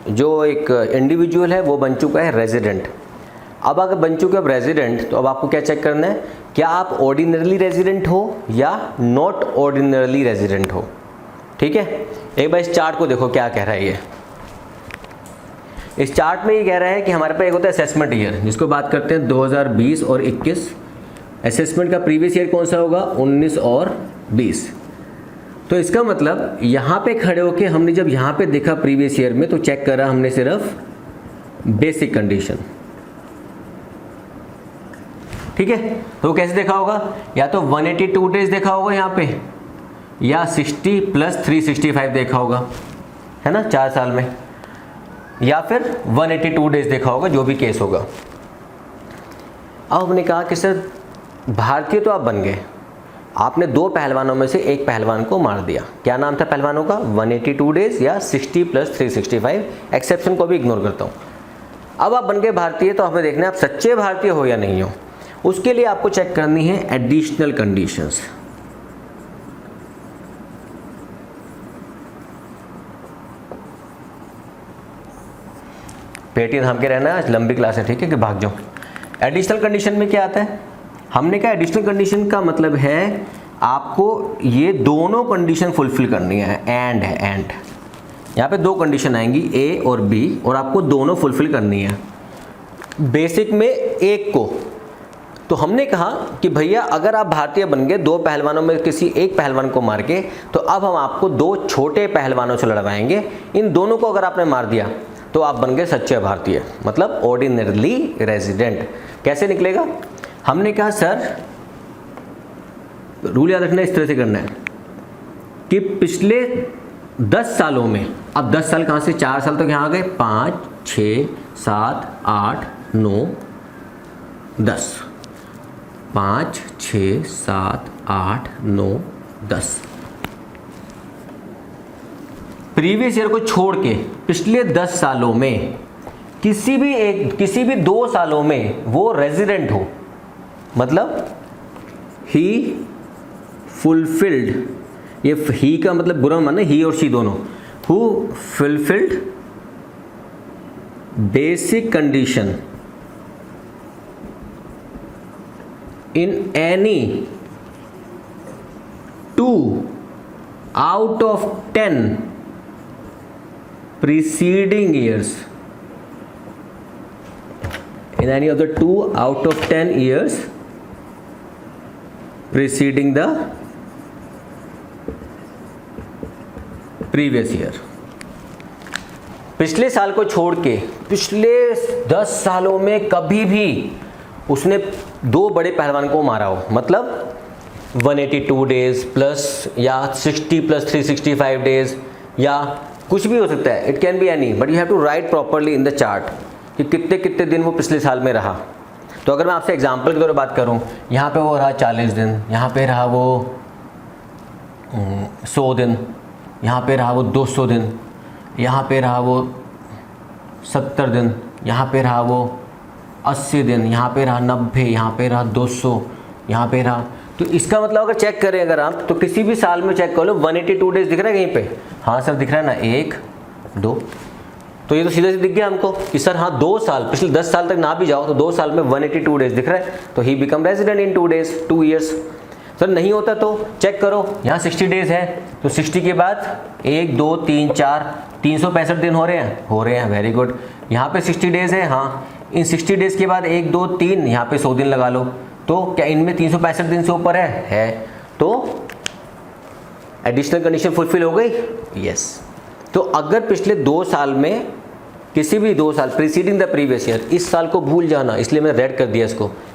जो एक इंडिविजुअल है वो बन चुका है रेजिडेंट। अब अगर बन चुके अब रेजिडेंट, तो अब आपको क्या चेक करना है, क्या आप ऑर्डिनरली रेजिडेंट हो या नॉट ऑर्डिनरली रेजिडेंट हो। ठीक है, एक बार इस चार्ट को देखो क्या कह रहा है ये। इस चार्ट में ये कह रहा है कि हमारे पास एक होता है असेसमेंट ईयर, जिसको बात करते हैं 2020 और 21। असेसमेंट का प्रीवियस ईयर कौन सा होगा, 19 और 20। तो इसका मतलब यहाँ पे खड़े होके हमने जब यहाँ पे देखा प्रीवियस ईयर में, तो चेक करा हमने सिर्फ बेसिक कंडीशन। ठीक है, तो कैसे देखा होगा, या तो 182 डेज देखा होगा यहाँ पे, या 60 + 365 देखा होगा, है ना, 4 साल में, या फिर 182 डेज देखा होगा, जो भी केस होगा। अब हमने कहा कि सर भारतीय तो आप बन गए, आपने 2 पहलवानों में से एक पहलवान को मार दिया। क्या नाम था पहलवानों का, 182 डेज या 60 + 365। एक्सेप्शन को भी इग्नोर करता हूँ। अब आप बन गए भारतीय, तो हमें देखना है आप सच्चे भारतीय हो या नहीं हो। उसके लिए आपको चेक करनी है एडिशनल कंडीशंस। पेटी थाम के रहना, आज लंबी क्लास है, ठीक है, कि भाग जाओ। एडिशनल कंडीशन में क्या आता है, हमने कहा एडिशनल कंडीशन का मतलब है आपको ये दोनों कंडीशन फुलफिल करनी है। एंड है, एंड यहाँ पे 2 कंडीशन आएंगी, ए और बी, और आपको दोनों फुलफिल करनी है। बेसिक में एक को, तो हमने कहा कि भैया अगर आप भारतीय बन गए 2 पहलवानों में किसी एक पहलवान को मार के, तो अब हम आपको 2 छोटे पहलवानों से लड़वाएंगे। इन दोनों को अगर आपने मार दिया तो आप बन गए सच्चे भारतीय, मतलब ऑर्डिनरली रेजिडेंट। कैसे निकलेगा, हमने कहा सर रूल याद रखना, इस तरह से करना है कि पिछले 10 सालों में, अब 10 साल कहाँ से, 4 साल तक यहाँ आ गए, 5, 6, 7, 8, 9, 10, 5, 6, 7, 8, 9, 10। प्रीवियस ईयर को छोड़ के पिछले 10 सालों में किसी भी 2 सालों में वो रेजिडेंट हो, मतलब ही फुलफिल्ड, ये ही का मतलब बुरा मानना, ही और शी दोनों, who fulfilled basic condition in any 2 out of 10 preceding years, in any of the 2 out of 10 years preceding the previous year। पिछले साल को छोड़ के पिछले 10 सालों में कभी भी उसने 2 बड़े पहलवान को मारा हो, मतलब 182 डेज प्लस या 60 प्लस 365 डेज या कुछ भी हो सकता है, it can be any, but you have to write properly in the chart कि कितने कितने दिन वो पिछले साल में रहा। तो अगर मैं आपसे एग्जांपल के तौर पर बात करूं, यहाँ पे वो रहा 40 दिन, यहाँ पे रहा वो 100 दिन, यहाँ पे रहा वो 200 दिन, यहाँ पे रहा वो 70 दिन, यहाँ पे रहा वो 80 दिन, यहाँ पे रहा 90, यहाँ पे रहा 200, यहाँ पे रहा, तो इसका मतलब अगर चेक करें अगर आप, तो किसी भी साल में चेक कर लो 182 डेज दिख रहा है कहीं पे? हाँ सर दिख रहा है ना, 1 2, तो ये तो सीधा दिख गया हमको कि सर हाँ 2 साल, पिछले 10 साल तक ना भी जाओ तो 2 साल में 182 डेज दिख रहा है, तो he become resident in 2 days 2 years. Sir नहीं होता तो चेक करो, यहाँ 60 डेज है तो 60 के बाद 1 2 3 4 365 दिन हो रहे हैं, वेरी गुड। यहाँ पे 60 डेज है, हाँ इन 60 डेज के बाद 1 2 3 यहाँ पे 100 दिन लगा लो, तो क्या इनमें 365 दिन से ऊपर है, तो एडिशनल कंडीशन फुलफिल हो गई, यस। तो अगर पिछले 2 साल में किसी भी 2 साल प्रीसीडिंग द प्रीवियस ईयर, इस साल को भूल जाना, इसलिए मैंने रेड कर दिया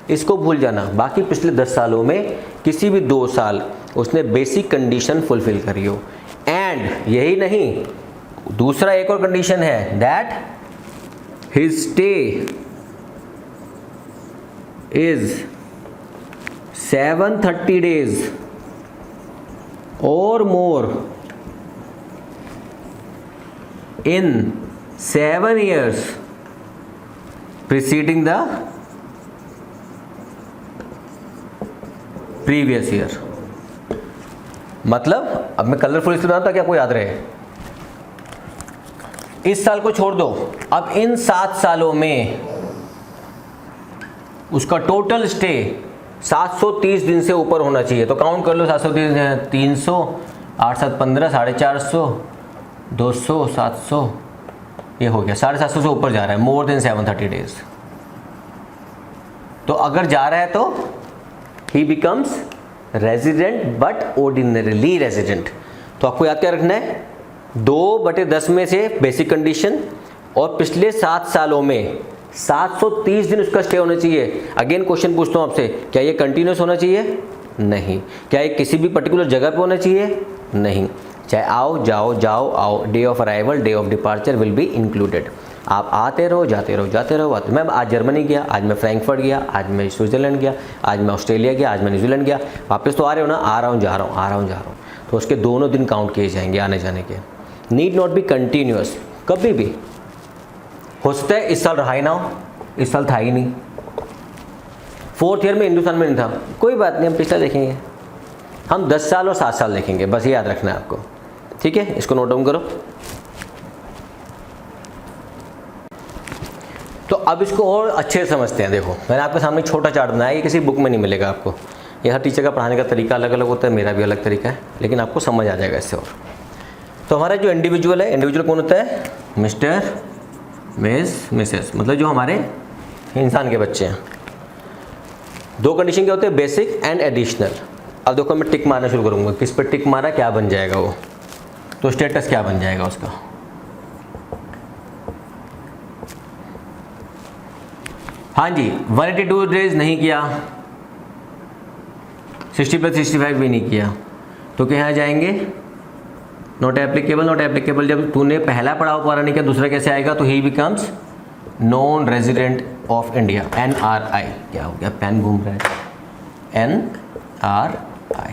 इसको भूल जाना, बाकी पिछले 10 सालों में किसी भी 2 साल उसने बेसिक कंडीशन फुलफिल करी हो। एंड यही नहीं, दूसरा एक और कंडीशन है, that his stay is 730 days और मोर in 7 years preceding the previous year। मतलब अब मैं कलरफुल इसलिए बना ताकि आपको याद रहे, इस साल को छोड़ दो, अब इन 7 सालों में उसका टोटल स्टे 730 दिन से ऊपर होना चाहिए। तो काउंट कर लो, 730 है, 300 8 7 15 450 200 700, ये हो गया 750 से ऊपर जा रहा है, मोर देन 730 डेज। तो अगर जा रहा है तो ही becomes resident but ordinarily resident. तो आपको याद क्या रखना है, 2/10 में से बेसिक कंडीशन और पिछले 7 सालों में 730 दिन उसका स्टे होना चाहिए। अगेन क्वेश्चन पूछता हूँ आपसे, क्या ये कंटिन्यूस होना चाहिए? नहीं। क्या ये किसी भी पर्टिकुलर जगह पे होना चाहिए? नहीं। चाहे आओ जाओ जाओ आओ, day of arrival day of departure will be included. आप आते रहो जाते रहो जाते रहो आते। मैं आज जर्मनी गया, आज मैं फ्रैंकफर्ट गया, आज मैं स्विट्ज़रलैंड गया, आज मैं ऑस्ट्रेलिया गया, आज मैं न्यूजीलैंड गया। वापस तो आ रहे हो ना, आ रहा हूँ जा रहा हूँ, आ रहा हूँ जा रहा हूँ, तो उसके दोनों दिन काउंट किए जाएंगे आने जाने के। नीड नॉट बी कंटिन्यूस, कभी भी हो सकता है इस साल रहा ही ना हो, इस साल था ही नहीं, 4th ईयर में हिंदुस्तान में नहीं था, कोई बात नहीं, हम पिछला देखेंगे, हम 10 साल और 7 साल देखेंगे, बस ये याद रखना है आपको, ठीक है। इसको नोट डाउन करो। तो अब इसको और अच्छे से समझते हैं। देखो मैंने आपके सामने छोटा चार्ट बनाया, ये किसी बुक में नहीं मिलेगा आपको, ये हर टीचर का पढ़ाने का तरीका अलग अलग होता है, मेरा भी अलग तरीका है, लेकिन आपको समझ आ जाएगा इससे। और तो हमारा जो इंडिविजुअल है, इंडिविजुअल कौन होता है? मिस्टर मिस मिसेस, मतलब जो हमारे इंसान के बच्चे हैं। 2 कंडीशन क्या होते हैं? Basic and additional. अब देखो मैं टिक मारना शुरू करूँगा, किस पर टिक मारा क्या बन जाएगा वो, तो स्टेटस क्या बन जाएगा उसका। हाँ जी, 182 डेज नहीं किया, 60+65 भी नहीं किया, तो क्या जाएंगे? Not applicable. नॉट एप्लीकेबल जब तूने पहला पड़ाव पूरा नहीं किया, दूसरा कैसे आएगा? तो ही becomes non resident of India, NRI। क्या हो गया, पेन घूम रहा है, NRI,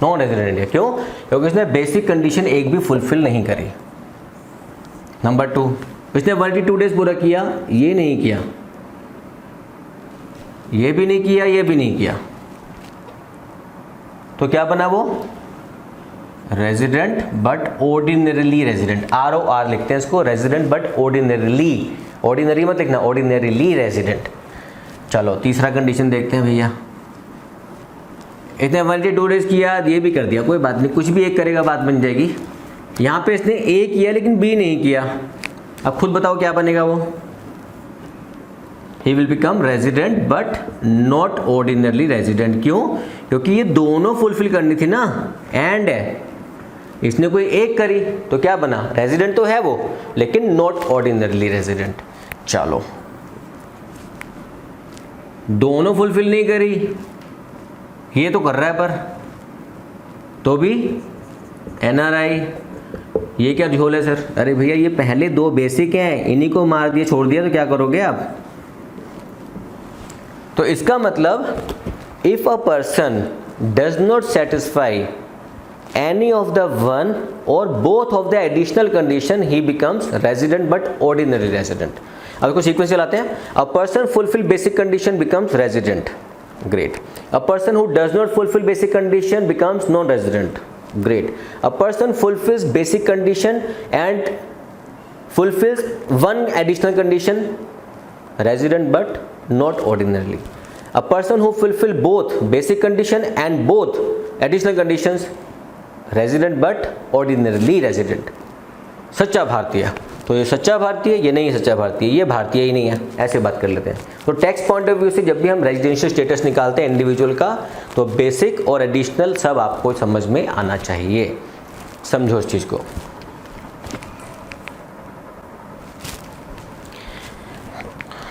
नॉन रेजिडेंट इंडिया। क्यों? क्योंकि उसने बेसिक कंडीशन एक भी फुलफिल नहीं करी। नंबर 2, इसने 182 डेज पूरा किया, ये नहीं किया, ये भी नहीं किया, ये भी नहीं किया, तो क्या बना वो? Resident but ordinarily resident, ROR लिखते हैं इसको, रेजिडेंट बट ऑर्डिनरीली, ऑर्डिनरी मत लिखना, ऑर्डिनरीली रेजिडेंट। चलो तीसरा कंडीशन देखते हैं भैया। इसने 182 डेज किया, ये भी कर दिया, कोई बात नहीं, कुछ भी एक करेगा बात बन जाएगी। यहाँ पे इसने A किया लेकिन B नहीं किया, अब खुद बताओ क्या बनेगा वो? He will become resident but not ordinarily resident। क्यों? क्योंकि ये दोनों फुलफिल करनी थी ना, एंड है, इसने कोई एक करी तो क्या बना? रेजिडेंट तो है वो, लेकिन नॉट ऑर्डिनरली रेजिडेंट। चलो दोनों फुलफिल नहीं करी, ये तो कर रहा है पर, तो भी NRI। ये क्या झोल है सर? अरे भैया ये पहले 2 बेसिक हैं, इन्हीं को मार दिया छोड़ दिया तो क्या करोगे आप? तो इसका मतलब if a person does not satisfy any of the one और both of the additional condition he becomes resident but ordinary resident. अब इसको सीक्वेंस चलाते हैं। A person fulfil basic condition becomes resident, great. A person who does not fulfil basic condition becomes non resident, great. A person fulfills basic condition and fulfills one additional condition, resident but not ordinarily. A person who fulfills both basic condition and both additional conditions, resident but ordinarily resident. सच्चा भारतीय। तो ये सच्चा भारतीय, ये नहीं सच्चा भारतीय, ये भारतीय ही नहीं है, ऐसे बात कर लेते हैं। तो टैक्स पॉइंट ऑफ व्यू से जब भी हम रेजिडेंशियल स्टेटस निकालते हैं इंडिविजुअल का, तो बेसिक और एडिशनल सब आपको समझ में आना चाहिए, समझो इस चीज़ को।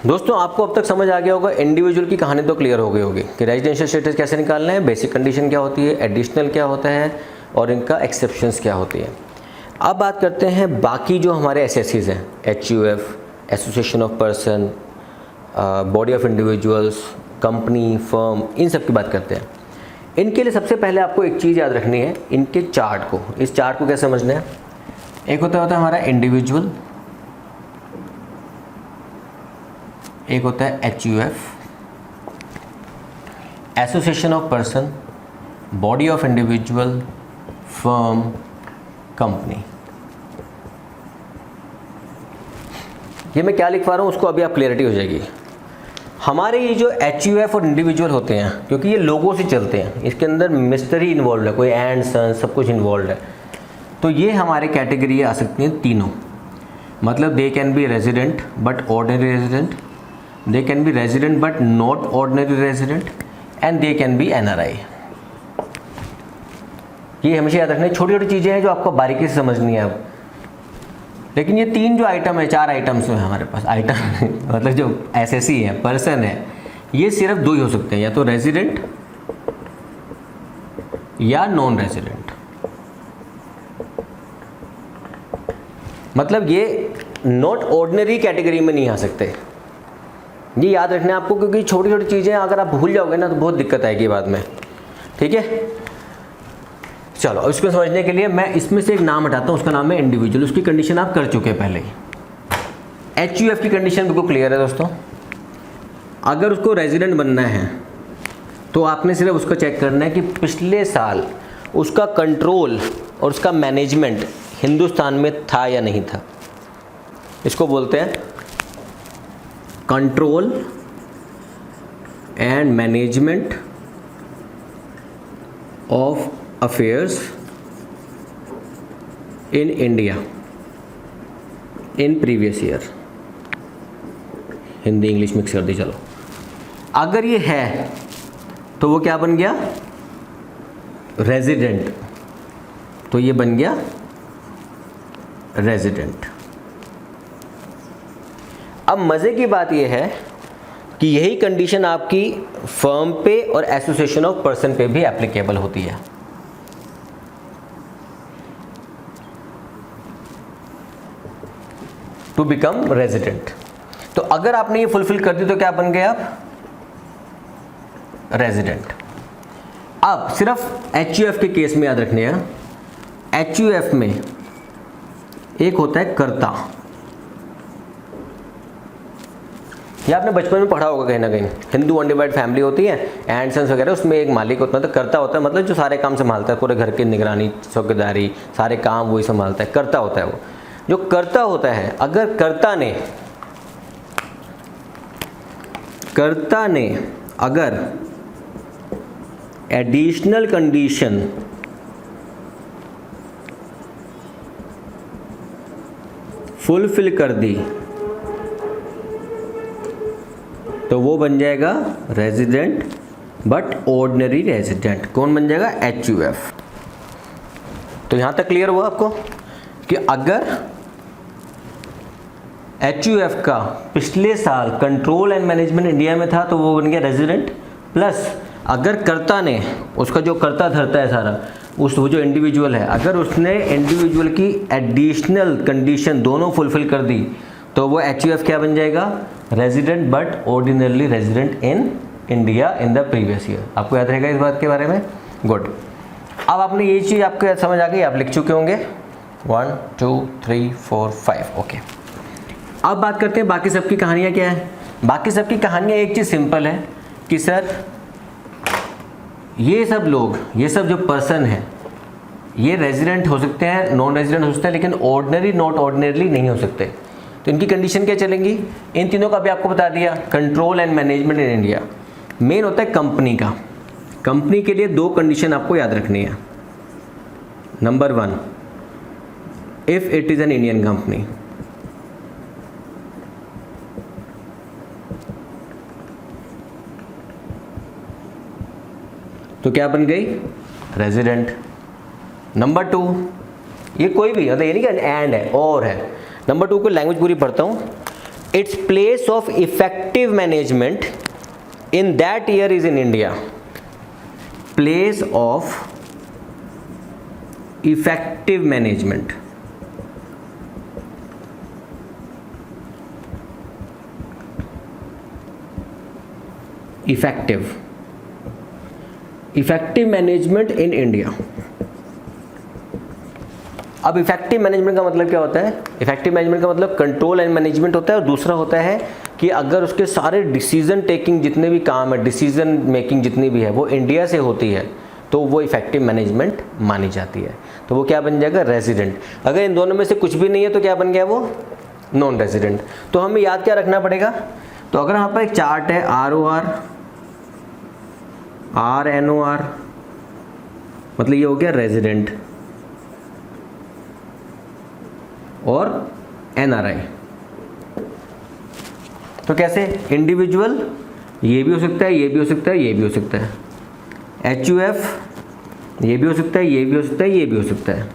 दोस्तों आपको अब तक समझ आ गया होगा, इंडिविजुअल की कहानी तो क्लियर हो गई होगी कि रेजिडेंशियल स्टेटस कैसे निकालना है, बेसिक कंडीशन क्या होती है, एडिशनल क्या होता है और इनका एक्सेप्शंस क्या होती है। अब बात करते हैं बाकी जो हमारे एसएससीज हैं, HUF, association of person, body of individuals, company, firm, इन सब की बात करते हैं। इनके लिए सबसे पहले आपको एक चीज़ याद रखनी है, इनके चार्ट को। इस चार्ट को कैसे समझना है? एक होता है हमारा इंडिविजुअल, एक होता है HUF, association of person, body of individual, firm, company. ये मैं क्या लिखवा रहा हूँ उसको अभी आप क्लियरिटी हो जाएगी। हमारे ये जो HUF और इंडिविजुअल होते हैं, क्योंकि ये लोगों से चलते हैं, इसके अंदर मिस्टरी इन्वॉल्व है, कोई एंड सन सब कुछ इन्वॉल्व है, तो ये हमारे कैटेगरी आ सकती हैं तीनों। मतलब they can be resident but ordinary resident, they can be resident but not ordinary resident, and they can be NRI। ये हमेशा याद रखना है, छोटी छोटी चीज़ें हैं जो आपको बारीकी से समझनी है अब। लेकिन ये 3 जो आइटम है, 4 आइटम्स हैं हमारे पास, आइटम मतलब जो SSC है, पर्सन है, ये सिर्फ 2 ही हो सकते हैं, या तो रेजिडेंट या नॉन रेजिडेंट। मतलब ये नॉट ऑर्डिनरी कैटेगरी में नहीं आ सकते, ये याद रखना है आपको, क्योंकि छोटी छोटी चीज़ें अगर आप भूल जाओगे ना तो बहुत दिक्कत आएगी बाद में, ठीक है। चलो अब इसको समझने के लिए मैं इसमें से एक नाम हटाता हूँ, उसका नाम है इंडिविजुअल। उसकी कंडीशन आप कर चुके हैं पहले ही। HUF की कंडीशन बिल्कुल क्लियर है दोस्तों। अगर उसको रेजिडेंट बनना है तो आपने सिर्फ उसको चेक करना है कि पिछले साल उसका कंट्रोल और उसका मैनेजमेंट हिंदुस्तान में था या नहीं था। इसको बोलते हैं control and management of affairs in India in previous year. Hindi English mix कर दी। चलो अगर ये है तो वो क्या बन गया? रेजिडेंट। तो ये बन गया रेजिडेंट। अब मज़े की बात ये है कि यही कंडीशन आपकी फर्म पे और एसोसिएशन ऑफ पर्सन पे भी एप्लीकेबल होती है। To become resident. तो अगर आपने ये फुलफिल कर दी तो क्या बन गए आप? रेजिडेंट। अब सिर्फ HUF के केस में याद रखने हैं, HUF में एक होता है कर्ता ये आपने बचपन में पढ़ा होगा कहीं ना कहीं, हिंदू अनडिवाइड फैमिली होती है, एंड सन्स वगैरह, उसमें एक मालिक होता है, तो करता होता है, मतलब जो सारे काम संभालता है, पूरे घर की निगरानी चौकीदारी सारे काम वही संभालता है, करता होता है वो। जो करता होता है, अगर कर्ता ने अगर एडिशनल कंडीशन फुलफिल कर दी तो वो बन जाएगा रेजिडेंट, बट ऑर्डिनरी रेजिडेंट। कौन बन जाएगा? HUF। तो यहां तक क्लियर हुआ आपको कि अगर HUF का पिछले साल कंट्रोल एंड मैनेजमेंट इंडिया में था तो वो बन गया रेजिडेंट, प्लस अगर कर्ता ने, उसका जो कर्ता धरता है सारा, वो जो इंडिविजुअल है, अगर उसने इंडिविजुअल की एडिशनल कंडीशन दोनों फुलफिल कर दी तो वो HUF क्या बन जाएगा? Resident but ordinarily resident in India in the previous year. आपको याद रहेगा इस बात के बारे में? गुड। अब आपने ये चीज़ आपको समझ आ गई, आप लिख चुके होंगे 1 2 3 4 5। ओके, अब बात करते हैं बाकी सबकी कहानियाँ क्या है। बाकी सबकी कहानियाँ एक चीज़ सिंपल है कि सर ये सब लोग, ये सब जो पर्सन है, ये रेजिडेंट हो सकते हैं, नॉन रेजिडेंट हो सकते हैं, लेकिन ऑर्डिनरी नॉट ऑर्डिनरली नहीं हो सकते। तो इनकी कंडीशन क्या चलेंगी? इन तीनों का भी आपको बता दिया। Control and management in India main होता है कंपनी का। कंपनी के लिए 2 कंडीशन आपको याद रखनी है। Number 1, if it is an Indian company, तो क्या बन गई? रेजिडेंट। नंबर 2, ये कोई भी, मतलब ये नहीं कि एंड है और है। नंबर 2 को लैंग्वेज पूरी पढ़ता हूँ। Its place of effective management in that year is in India. Place of effective management, effective management in India. अब इफेक्टिव मैनेजमेंट का मतलब क्या होता है? इफेक्टिव मैनेजमेंट का मतलब कंट्रोल एंड मैनेजमेंट होता है, और दूसरा होता है कि अगर उसके सारे डिसीजन टेकिंग जितने भी काम है, डिसीजन मेकिंग जितनी भी है, वो इंडिया से होती है, तो वो इफेक्टिव मैनेजमेंट मानी जाती है। तो वो क्या बन जाएगा? रेजिडेंट। अगर इन दोनों में से कुछ भी नहीं है तो क्या बन गया? वो नॉन रेजिडेंट। तो हमें याद क्या रखना पड़ेगा? तो अगर यहाँ पर एक चार्ट है ROR, RNOR, मतलब ये हो गया रेजिडेंट, और NRI। तो कैसे? इंडिविजुअल ये भी हो सकता है, ये भी हो सकता है, ये भी हो सकता है। HUF ये भी हो सकता है, ये भी हो सकता है, ये भी हो सकता है।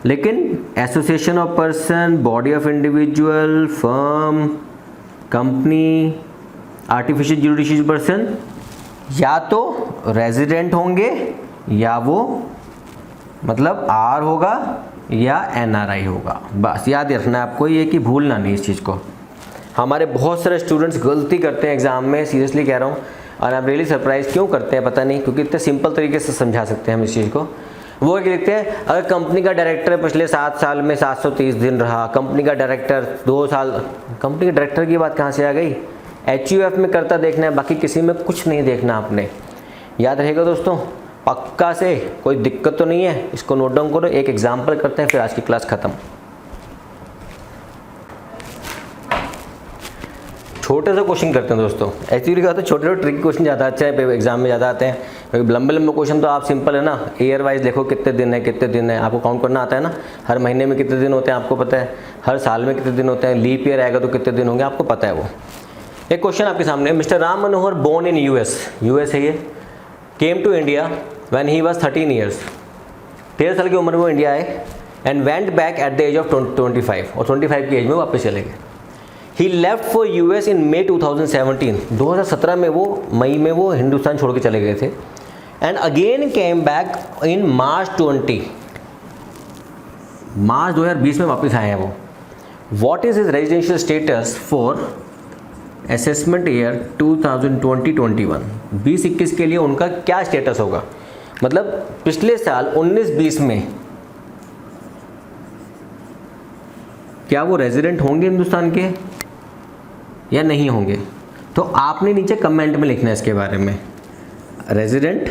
लेकिन association of person, body of individual, firm, company, artificial judicial person या तो रेजिडेंट होंगे या वो मतलब R होगा या NRI होगा। बस याद रखना है आपको ये, कि भूलना नहीं इस चीज़ को। हमारे बहुत सारे स्टूडेंट्स गलती करते हैं एग्जाम में, सीरियसली कह रहा हूँ, और आप रियली सरप्राइज क्यों करते हैं पता नहीं, क्योंकि इतने सिंपल तरीके से समझा सकते हैं हम इस चीज़ को। वो क्या लिखते हैं? अगर कंपनी का डायरेक्टर पिछले 7 साल में 730 दिन रहा, कंपनी का डायरेक्टर 2 साल, कंपनी के डायरेक्टर की बात कहाँ से आ गई? HUF में करता देखना है, बाकी किसी में कुछ नहीं देखना आपने। याद रहेगा दोस्तों, पक्का से, कोई दिक्कत तो नहीं है? इसको नोट डाउन करो। एक एग्जाम्पल करते हैं, फिर आज की क्लास खत्म। छोटे से क्वेश्चन करते हैं दोस्तों। एक्चुअली क्या होता है, छोटे छोटे ट्रिक क्वेश्चन ज़्यादा अच्छा है, एग्जाम में ज़्यादा आते हैं। क्योंकि लंबे लंबे क्वेश्चन तो आप सिंपल है ना, ईयर वाइज देखो कितने दिन है, कितने दिन है, आपको काउंट करना आता है ना। हर महीने में कितने दिन होते हैं आपको पता है, हर साल में कितने दिन होते हैं, लीप ईयर आएगा तो कितने दिन होंगे आपको पता है वो। एक क्वेश्चन आपके सामने, mister Ram Manohar born in US है ये, came to India when he was 13 years. 13 साल की उम्र में वो इंडिया आए, and went back at the age of 25, और 25 की एज में वापस चले गए। He left for US in May 2017। 2017 में वो मई में वो हिंदुस्तान छोड़ के चले गए थे, and again came back in March 2020 में वापस आए हैं वो। What is his residential status for assessment year 2020-21? 20-21 के लिए उनका क्या स्टेटस होगा? मतलब पिछले साल 19-20 में क्या वो रेजिडेंट होंगे हिंदुस्तान के या नहीं होंगे? तो आपने नीचे कमेंट में लिखना है इसके बारे में। Resident,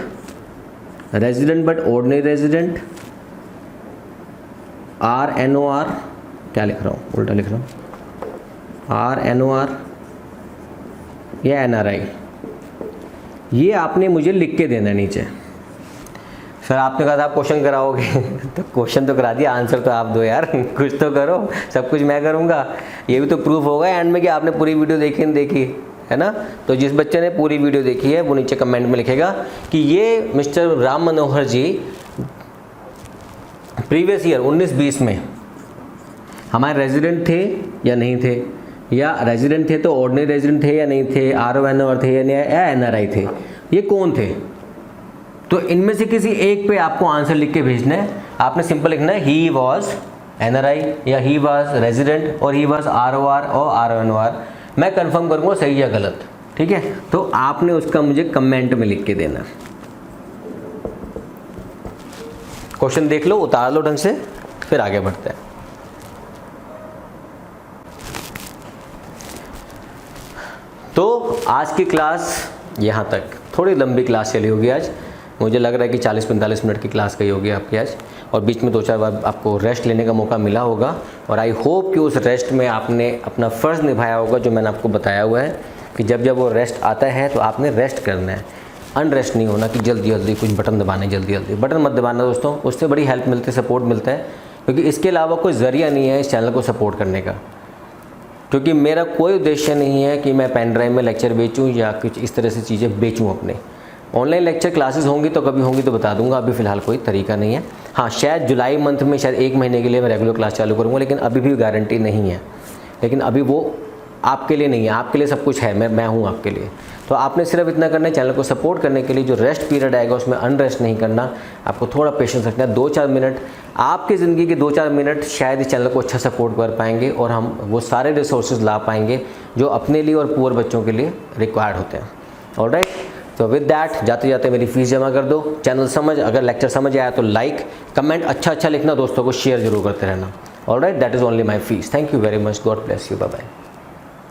resident but ordinary resident, RNOR, क्या लिख रहा हूँ, उल्टा लिख रहा हूँ, RNOR या NRI, ये आपने मुझे लिख के देना है नीचे। सर आपने कहा था आप क्वेश्चन कराओगे तो क्वेश्चन तो करा दिया, आंसर तो आप दो यार, कुछ तो करो, सब कुछ मैं करूँगा। ये भी तो प्रूफ होगा एंड में कि आपने पूरी वीडियो देखी नहीं देखी, है ना। तो जिस बच्चे ने पूरी वीडियो देखी है वो नीचे कमेंट में लिखेगा कि ये मिस्टर राम मनोहर जी प्रीवियस ईयर 19-20 में हमारे रेजिडेंट थे या नहीं थे, या रेजिडेंट थे तो ऑर्डिनरी रेजिडेंट थे या नहीं थे, RNOR थे या NRI थे, ये कौन थे। तो इनमें से किसी एक पे आपको आंसर लिख के भेजना है। आपने सिंपल लिखना है ही वॉज NRI या ही वॉज रेजिडेंट और ही वॉज ROR और RNOR। मैं कंफर्म करूँगा सही या गलत, ठीक है। तो आपने उसका मुझे कमेंट में लिख के देना। क्वेश्चन देख लो, उतार लो ढंग से, फिर आगे बढ़ते हैं। तो आज की क्लास यहाँ तक, थोड़ी लंबी क्लास चली होगी आज, मुझे लग रहा है कि 40-45 मिनट की क्लास गई होगी आपकी आज, और बीच में 2-4 बार आपको रेस्ट लेने का मौका मिला होगा। और आई होप कि उस रेस्ट में आपने अपना फ़र्ज़ निभाया होगा जो मैंने आपको बताया हुआ है कि जब जब वो रेस्ट आता है तो आपने रेस्ट करना है, अनरेस्ट नहीं होना कि जल्दी जल्दी कुछ बटन दबाने, जल्दी जल्दी बटन मत दबाना दोस्तों, उससे बड़ी हेल्प मिलती है, सपोर्ट मिलता है, क्योंकि इसके अलावा कोई ज़रिया नहीं है इस चैनल को सपोर्ट करने का। क्योंकि मेरा कोई उद्देश्य नहीं है कि मैं पेन ड्राइव में लेक्चर बेचूं या कुछ इस तरह से चीज़ें बेचूं अपने। ऑनलाइन लेक्चर क्लासेस होंगी तो कभी होंगी तो बता दूंगा, अभी फ़िलहाल कोई तरीका नहीं है। हाँ, शायद जुलाई मंथ में शायद 1 महीने के लिए मैं रेगुलर क्लास चालू करूँगा, लेकिन अभी भी गारंटी नहीं है। लेकिन अभी वो आपके लिए नहीं है, आपके लिए सब कुछ है, मैं हूँ आपके लिए। तो आपने सिर्फ इतना करना है, चैनल को सपोर्ट करने के लिए जो रेस्ट पीरियड आएगा उसमें अनरेस्ट नहीं करना, आपको थोड़ा पेशेंस रखना है। 2-4 मिनट आपकी ज़िंदगी के 2-4 मिनट शायद इस चैनल को अच्छा सपोर्ट कर पाएंगे और हम वो सारे रिसोर्सेज ला पाएंगे जो अपने लिए और पुअर बच्चों के लिए रिक्वायर्ड होते हैं। ऑलराइट, तो विद दैट जाते जाते मेरी फ़ीस जमा कर दो। चैनल अगर लेक्चर समझ आया तो लाइक, कमेंट अच्छा लिखना, दोस्तों को शेयर जरूर करते रहना। Alright, that is only my fees. Thank you very much, God bless you, bye bye.